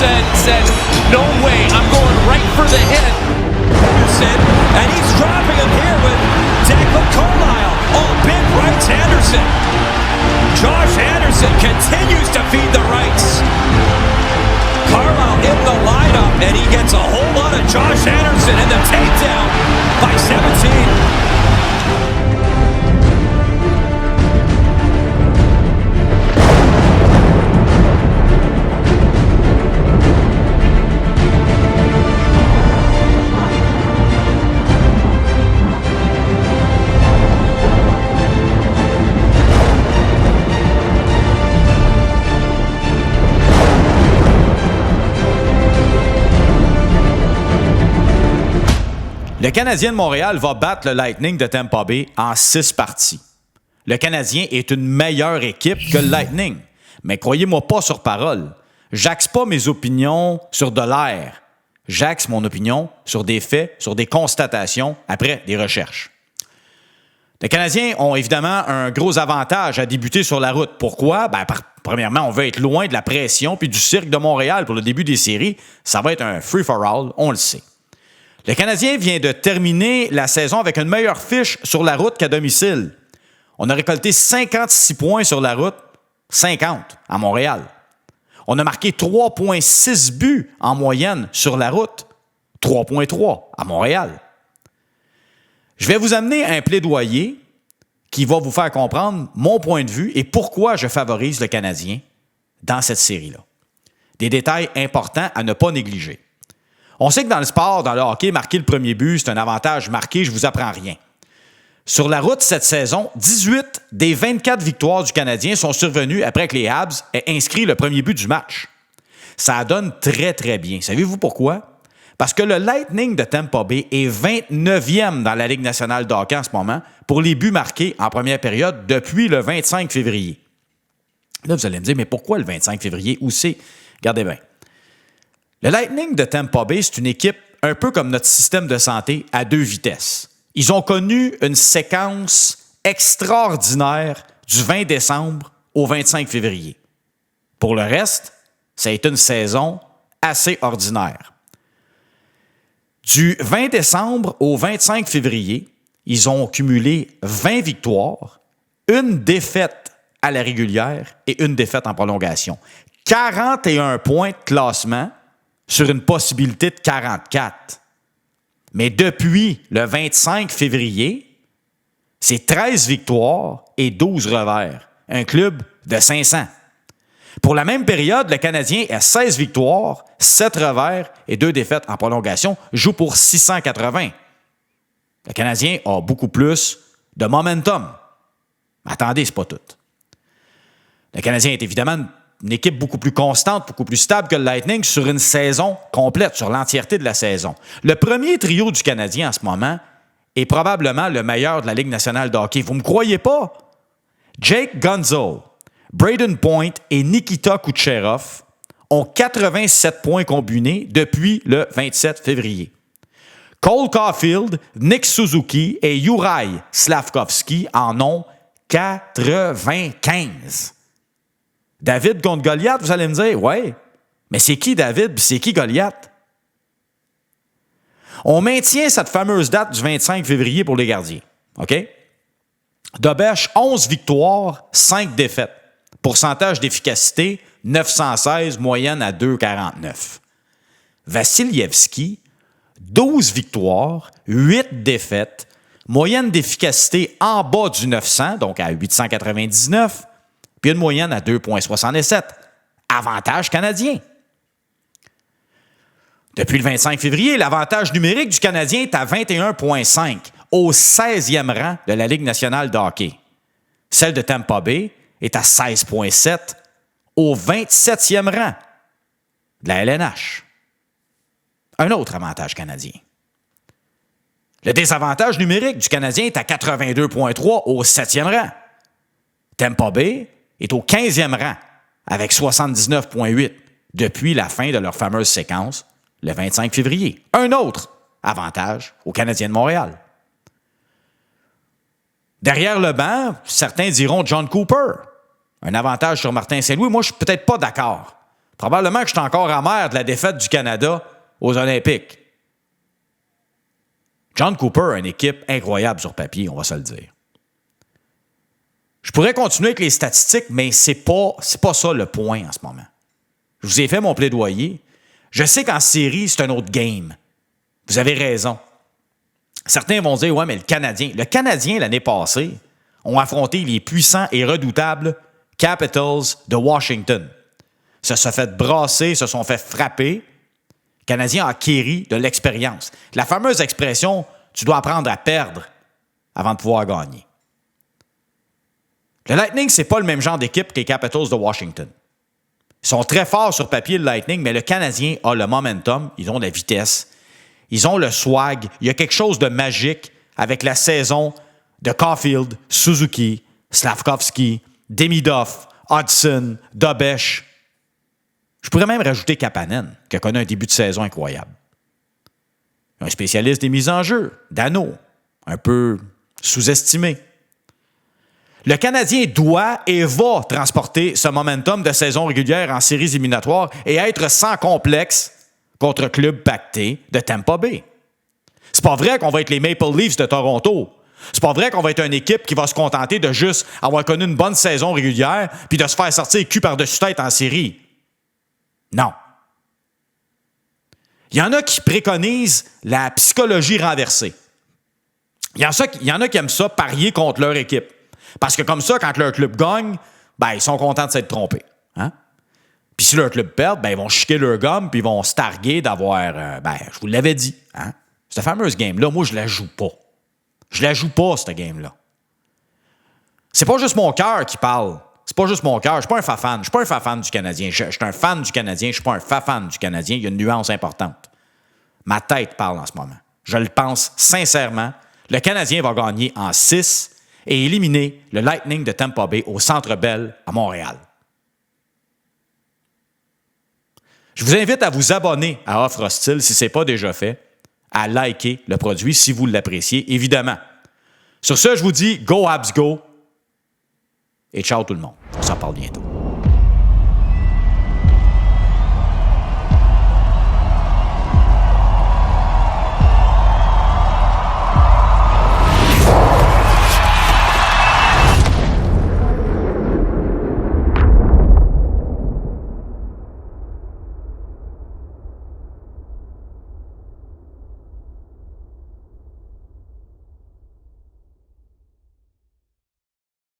said, no way, I'm going right for the hit. Anderson, and he's dropping him here with Declan Carlisle. Oh, big rights, Anderson. Josh Anderson continues to feed the rights. Carlisle in the lineup, and he gets a whole lot of Josh Anderson, and the takedown by 17. Le Canadien de Montréal va battre le Lightning de Tampa Bay en 6 parties. Le Canadien est une meilleure équipe que le Lightning. Mais croyez-moi pas sur parole. J'axe pas mes opinions sur de l'air. J'axe mon opinion sur des faits, sur des constatations, après des recherches. Les Canadiens ont évidemment un gros avantage à débuter sur la route. Pourquoi? Premièrement, on veut être loin de la pression puis du cirque de Montréal pour le début des séries. Ça va être un free-for-all, on le sait. Le Canadien vient de terminer la saison avec une meilleure fiche sur la route qu'à domicile. On a récolté 56 points sur la route, 50 à Montréal. On a marqué 3,6 buts en moyenne sur la route, 3,3 à Montréal. Je vais vous amener un plaidoyer qui va vous faire comprendre mon point de vue et pourquoi je favorise le Canadien dans cette série-là. Des détails importants à ne pas négliger. On sait que dans le sport, dans le hockey, marquer le premier but, c'est un avantage marqué, je ne vous apprends rien. Sur la route cette saison, 18 des 24 victoires du Canadien sont survenues après que les Habs aient inscrit le premier but du match. Ça donne très, très bien. Savez-vous pourquoi? Parce que le Lightning de Tampa Bay est 29e dans la Ligue nationale de hockey en ce moment pour les buts marqués en première période depuis le 25 février. Là, vous allez me dire, mais pourquoi le 25 février? Où c'est? Regardez bien. Le Lightning de Tampa Bay, c'est une équipe un peu comme notre système de santé à 2 vitesses. Ils ont connu une séquence extraordinaire du 20 décembre au 25 février. Pour le reste, ça a été une saison assez ordinaire. Du 20 décembre au 25 février, ils ont cumulé 20 victoires, une défaite à la régulière et une défaite en prolongation. 41 points de classement sur une possibilité de 44. Mais depuis le 25 février, c'est 13 victoires et 12 revers. Un club de 500. Pour la même période, le Canadien a 16 victoires, 7 revers et 2 défaites en prolongation, joue pour 680. Le Canadien a beaucoup plus de momentum. Mais attendez, c'est pas tout. Le Canadien est évidemment une équipe beaucoup plus constante, beaucoup plus stable que le Lightning sur une saison complète, sur l'entièreté de la saison. Le premier trio du Canadien en ce moment est probablement le meilleur de la Ligue nationale de hockey. Vous ne me croyez pas? Jake Gonzo, Braden Point et Nikita Kucherov ont 87 points combinés depuis le 27 février. Cole Caulfield, Nick Suzuki et Juraj Slafkovsky en ont 95. David contre Goliath, vous allez me dire, ouais, mais c'est qui David et c'est qui Goliath? On maintient cette fameuse date du 25 février pour les gardiens. OK? Dobèche, 11 victoires, 5 défaites. Pourcentage d'efficacité, 916, moyenne à 2,49. Vassilievski, 12 victoires, 8 défaites, moyenne d'efficacité en bas du 900, donc à 899, puis une moyenne à 2,67. Avantage canadien. Depuis le 25 février, l'avantage numérique du Canadien est à 21,5, au 16e rang de la Ligue nationale de hockey. Celle de Tampa Bay est à 16,7, au 27e rang de la LNH. Un autre avantage canadien. Le désavantage numérique du Canadien est à 82,3, au 7e rang. Tampa Bay est au 15e rang avec 79,8 depuis la fin de leur fameuse séquence le 25 février. Un autre avantage aux Canadiens de Montréal. Derrière le banc, certains diront John Cooper. Un avantage sur Martin Saint-Louis. Moi, je ne suis peut-être pas d'accord. Probablement que je suis encore amer de la défaite du Canada aux Olympiques. John Cooper a une équipe incroyable sur papier, on va se le dire. Je pourrais continuer avec les statistiques, mais c'est pas ça le point en ce moment. Je vous ai fait mon plaidoyer. Je sais qu'en série, c'est un autre game. Vous avez raison. Certains vont dire, ouais, mais le Canadien, l'année passée, ont affronté les puissants et redoutables Capitals de Washington. Se sont fait brasser, se sont fait frapper. Le Canadien a acquis de l'expérience. La fameuse expression « tu dois apprendre à perdre avant de pouvoir gagner ». Le Lightning, c'est pas le même genre d'équipe que les Capitals de Washington. Ils sont très forts sur papier, le Lightning, mais le Canadien a le momentum, ils ont de la vitesse, ils ont le swag. Il y a quelque chose de magique avec la saison de Caulfield, Suzuki, Slavkovski, Demidov, Hudson, Dobesch. Je pourrais même rajouter Kapanen, qui a connu un début de saison incroyable. Un spécialiste des mises en jeu, Dano, un peu sous-estimé. Le Canadien doit et va transporter ce momentum de saison régulière en séries éliminatoires et être sans complexe contre le club pacté de Tampa Bay. C'est pas vrai qu'on va être les Maple Leafs de Toronto. C'est pas vrai qu'on va être une équipe qui va se contenter de juste avoir connu une bonne saison régulière puis de se faire sortir cul par-dessus tête en série. Non. Il y en a qui préconisent la psychologie renversée. Il y en a qui aiment ça, parier contre leur équipe. Parce que comme ça, quand leur club gagne, ben, ils sont contents de s'être trompés. Hein? Puis si leur club perd, ben, ils vont chiquer leur gomme puis ils vont se targuer d'avoir... je vous l'avais dit. Hein? Cette fameuse game-là, moi, je la joue pas. Je la joue pas, cette game-là. C'est pas juste mon cœur qui parle. C'est pas juste mon cœur. Je suis pas un fafan. Je suis pas un fafan du Canadien. Je suis un fan du Canadien. Je suis pas un fafan du Canadien. Il y a une nuance importante. Ma tête parle en ce moment. Je le pense sincèrement. Le Canadien va gagner en 6 et éliminer le Lightning de Tampa Bay au Centre Bell à Montréal. Je vous invite à vous abonner à Offre Hostile si ce n'est pas déjà fait, à liker le produit si vous l'appréciez, évidemment. Sur ce, je vous dis go Habs go et ciao tout le monde. On s'en parle bientôt.